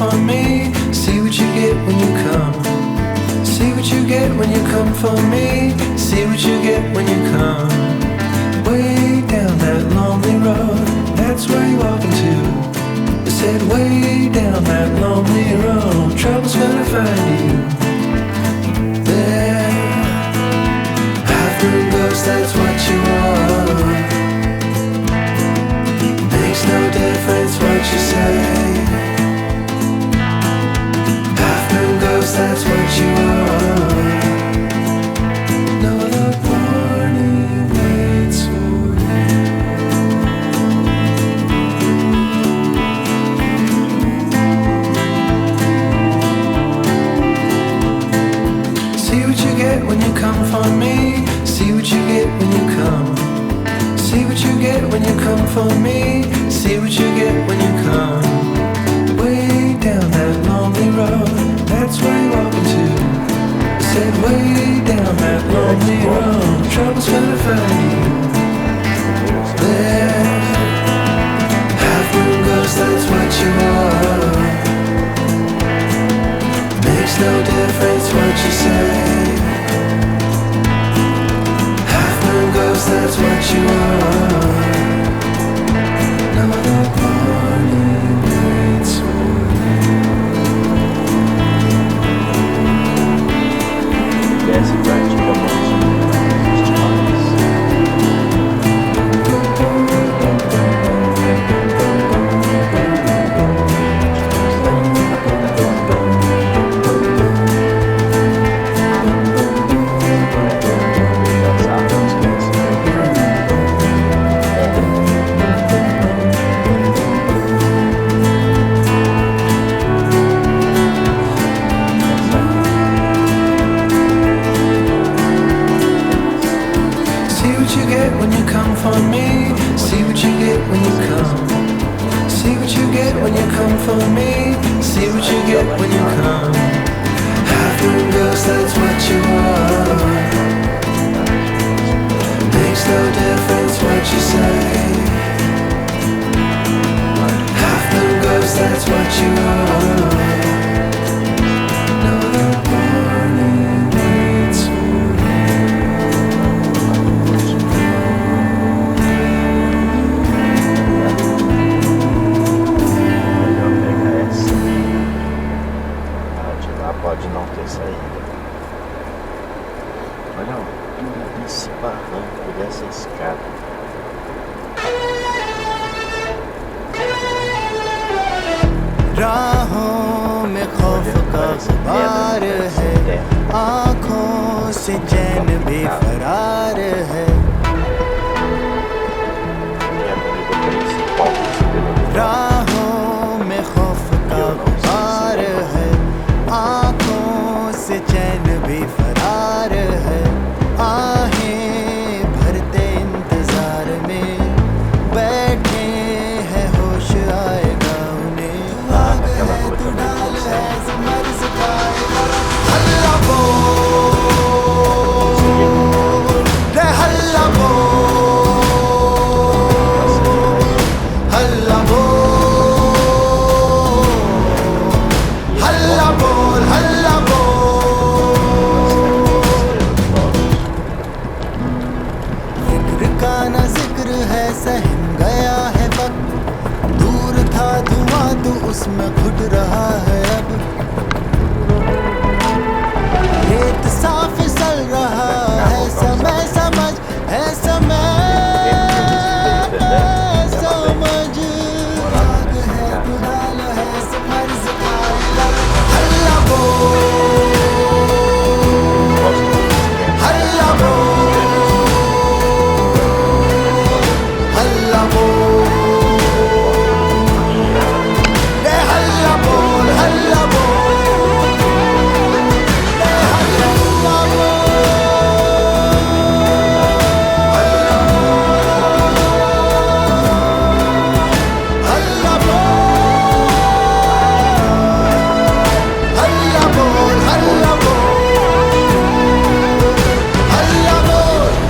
for me. See what you get when you come. See what you get when you come for me. See what you get when you come. Way down that lonely road, that's where you're walking to. I said way down that lonely road, trouble's gonna find you there. Half-moon ghost, that's what you are. Makes no difference what you say. Half-moon ghost, that's what you are. No, the warning waits for you. See what you get when you come for me. See what you get when you come. See what you get when you come for me. See what you get when you come. Way down that lonely road, that's where you're walking to. I said way down that lonely road, trouble's gonna find you there. Half-moon ghost, that's what you are. Makes no difference what you say. Half-moon ghost, that's what you are. No other warning waits for you. Desce praticamente estimadas. When you come for me, see what you get when you come. See what you get when you come for me. See what you get when you come. Half-moon ghost, that's what you are. Makes no difference what you say. Half-moon ghost, that's what you are. No warning waits for pode não ter saída. Olha esse barranco dessa escada. राहों में खौफ का गुबार है, आँखों से चैन भी फरार है। राहों में खौफ का गुबार है, आँखों से चैन भी फरार है। आहें भरते इंतजार में बैठे हैं, होश आएगा उन्हें। आग है तो डाल है, समर सिखाएगा। हल्ला बोल रे हल्ला बोल, हल्ला बोल, हल्ला बोल, हल्ला बोल। जिक्र का न जिक्र है, सहम गया है वक्त। दूर था धुआं तो उसमें घुट रहा है अब। रेत साफ फिसल रहा है, समय समझ है, समय समझ। आग है तो डाल है, समर सिखाएगा। हल्ला बोल, हल्ला बोल, हल्ला बोल रे हल्ला बोल, हल्ला बोल रे हल्ला बोल, हल्ला बोल, हल्ला बोल, हल्ला बोल, हल्ला बोल।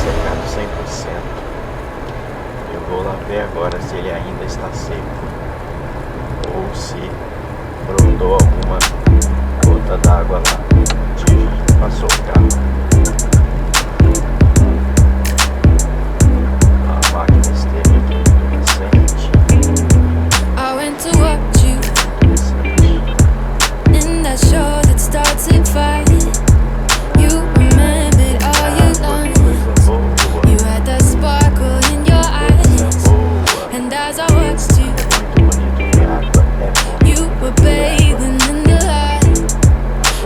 Secado 100%. Eu vou lá ver agora se ele ainda está seco ou se brotou alguma gota d'água lá. Passou o carro. A máquina esteve recente. I went to watch you in that show that starts at 5. You remembered all your lines. You had that sparkle in your eyes. And as I watched you, you were bathing in the light.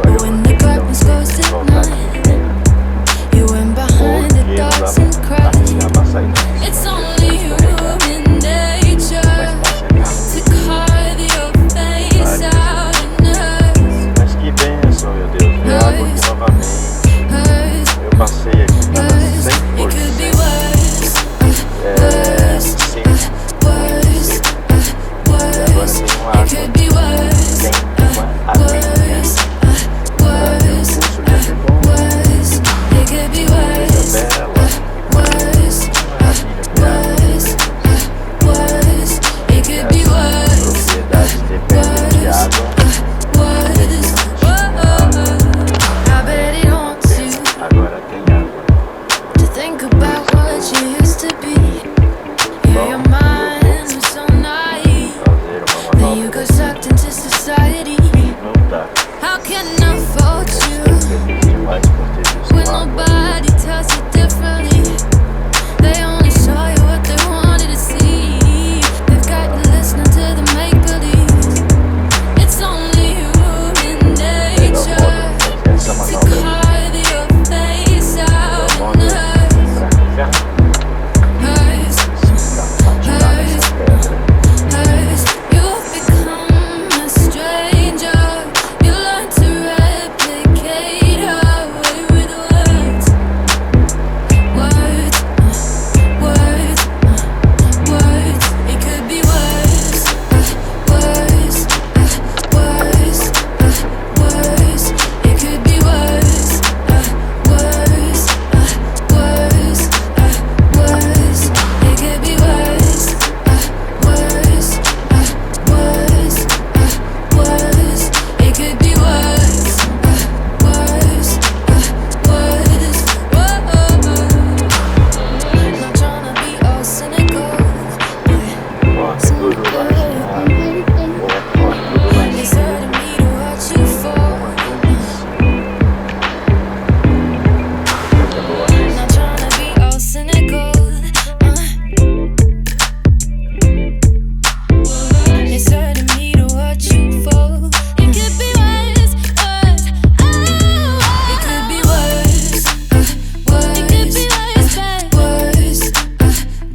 But when the curtains closed at night, you went behind the doors and cried. It's only human nature to carve your face out in us. Mas que bênção, meu Deus, ver água aqui novamente. Eu passei aqui, tava 100%. It could be worse. Sim. Agora tem uma água. It could be worse. Tem uma aguinha. Curso de bom. It could be worse. Bela. Worse. Worse. It could be worse. Propriedades dependem de água. I bet it haunts you Agora tem água. to think about what you used to be. Yeah, your mind was so naive. Fazer uma Then you got sucked into society. Não dá. How can I fault you Feliz demais por ter visto when água. nobody tells you differently? They only show you what they wanted to see. They've got you listening to the make-believe. It's only human nature Essa to manobra carve your face out é in us. Hers, atirar nessa pedra. hers. You've become a stranger. You learn to replicate her way with words. Words, words, words. It could be worse. Worse, worse, worse. It could be worse. Worse, worse, worse. It could be worse. Worse, worse, worse. It could be worse. Worse, worse, Not tryna be all cynical, Corre tudo lá em água. Corre tudo lá em it's hurting me to watch you fall. Not tryna be all cynical. It's hurting me to watch you fall. It could be worse, worse. It could be worse, worse. It could be worse, worse,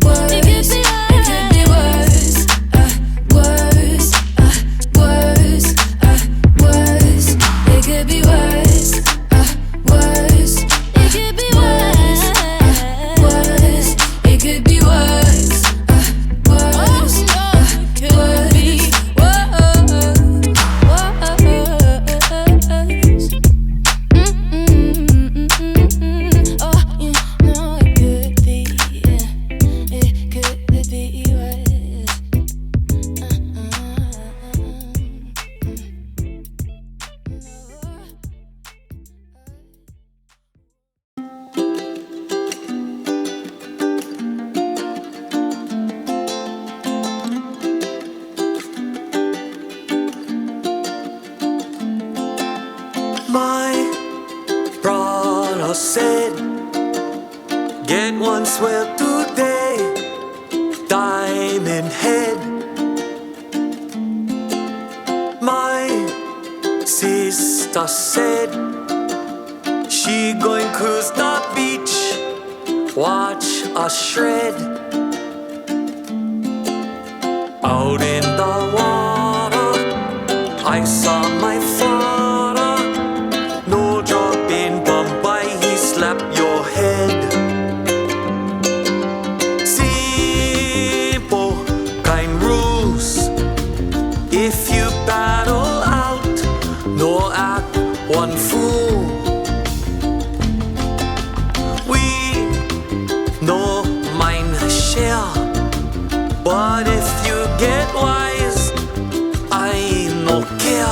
worse. It could be worse, worse, worse, worse. It could be worse, worse. It could be worse, worse. It could be worse, worse. Could be worse. Oh, you know it could be, it could be worse. My brother said, get one swell today, diamond head. My sister said, she going cruise the beach, watch us shred. Out in the water, I saw my father. No job in Bombay, he slap your head. Simple kind rules. If you battle out, no act one fool. We no mind share, but if you get wise, I no care.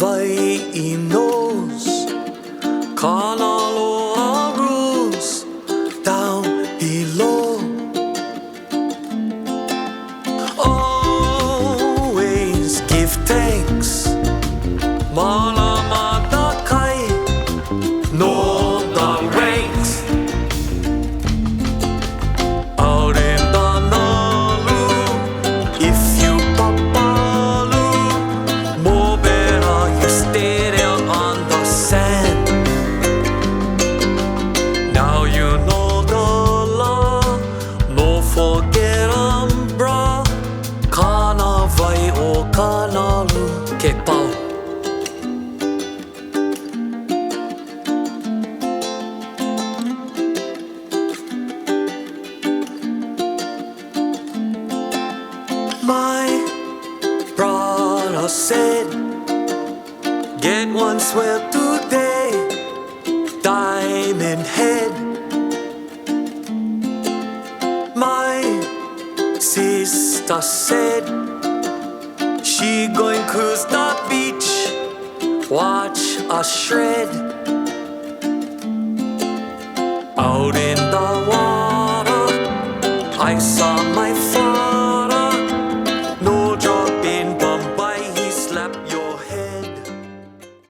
vai e nos canal or rules down below. Always give thanks. Malamatakai, know the ranks. Out in the Nalu, if you papalu, more better you stay there on the sand. Now you know the law, no forget bra. Kana vai o kanalu, ke pau. My brother said, get one swell today, diamond head. My sister said, she going cruise the beach, watch a shred. Out in